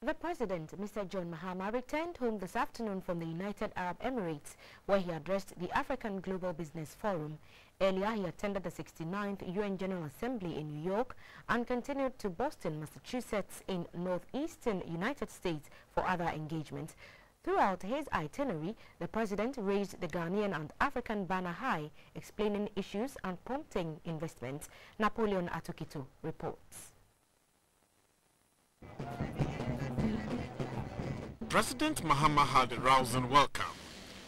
The President, Mr. John Mahama, returned home this afternoon from the United Arab Emirates, where he addressed the African Global Business Forum. Earlier, he attended the 69th UN General Assembly in New York and continued to Boston, Massachusetts in northeastern United States for other engagements. Throughout his itinerary, the President raised the Ghanaian and African banner high, explaining issues and prompting investment. Napoleon Atukito reports. President Mahama had a rousing welcome.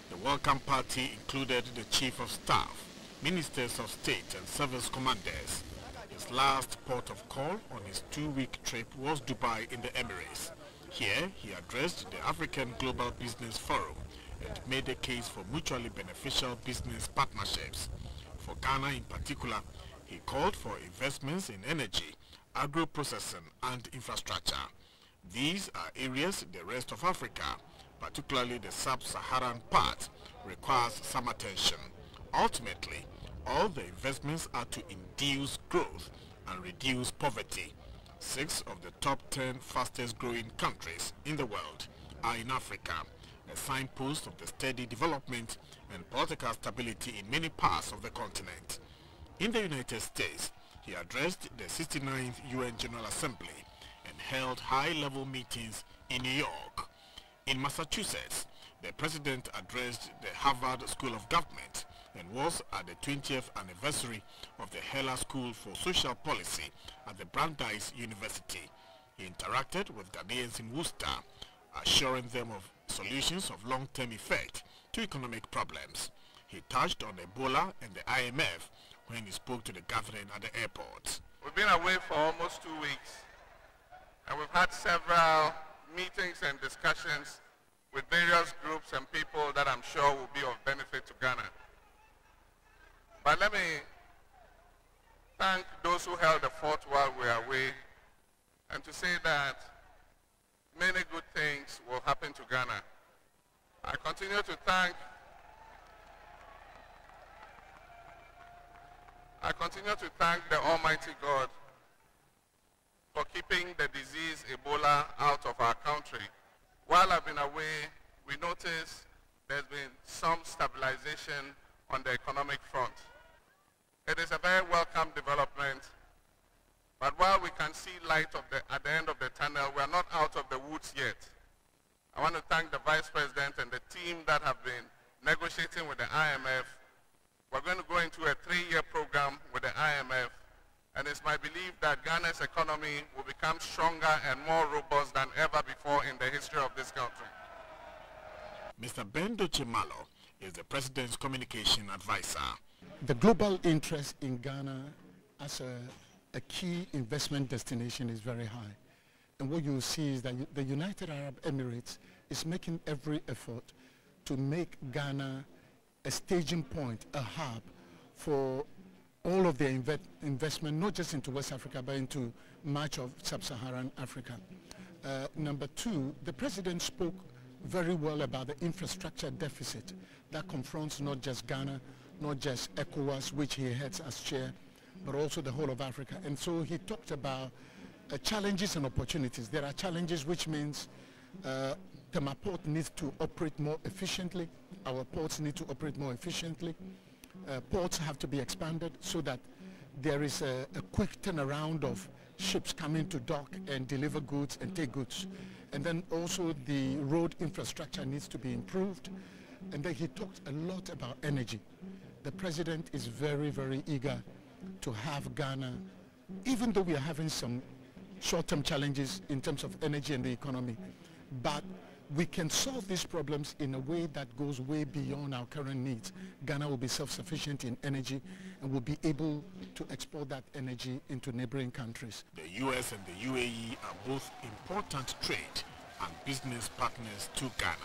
The welcome party included the Chief of Staff, Ministers of State and Service Commanders. His last port of call on his 2-week trip was Dubai in the Emirates. Here, he addressed the African Global Business Forum and made a case for mutually beneficial business partnerships. For Ghana in particular, he called for investments in energy, agro-processing and infrastructure. These are areas the rest of Africa, particularly the sub-Saharan part, requires some attention. Ultimately, all the investments are to induce growth and reduce poverty. 6 of the top 10 fastest growing countries in the world are in Africa, a signpost of the steady development and political stability in many parts of the continent. In the United States, he addressed the 69th UN General Assembly and held high-level meetings in New York. In Massachusetts, the President addressed the Harvard School of Government and was at the 20th anniversary of the Heller School for Social Policy at the Brandeis University. He interacted with Ghanaians in Worcester, assuring them of solutions of long-term effect to economic problems. He touched on Ebola and the IMF when he spoke to the gathering at the airport. We've been away for almost 2 weeks, and we've had several meetings and discussions with various groups and people that I'm sure will be of benefit to Ghana. But let me thank those who held the fort while we are away, and to say that many good things will happen to Ghana. I continue to thank the Almighty God for keeping the disease Ebola out of our country. While I've been away, we noticed there's been some stabilization on the economic front. It is a very welcome development, but while we can see light at the end of the tunnel, we are not out of the woods yet. I want to thank the Vice President and the team that have been negotiating with the IMF. We're going to go into a 3-year program with the IMF, and it's my belief that Ghana's economy will become stronger and more robust than ever before in the history of this country. Mr. Bendo Chimalo is the President's communication advisor. The global interest in Ghana as a key investment destination is very high. And what you see is that the United Arab Emirates is making every effort to make Ghana a staging point, a hub for all of their investment, not just into West Africa, but into much of sub-Saharan Africa. Number 2, the President spoke very well about the infrastructure deficit that confronts not just Ghana, not just ECOWAS, which he heads as chair, but also the whole of Africa. And so he talked about challenges and opportunities. There are challenges, which means Tema Port needs to operate more efficiently. Our ports need to operate more efficiently. Ports have to be expanded so that there is a quick turnaround of ships coming to dock and deliver goods and take goods. And then also the road infrastructure needs to be improved. And then he talked a lot about energy. The President is very, very eager to have Ghana, even though we are having some short-term challenges in terms of energy and the economy, but we can solve these problems in a way that goes way beyond our current needs. Ghana will be self-sufficient in energy and will be able to export that energy into neighboring countries. The US and the UAE are both important trade and business partners to Ghana.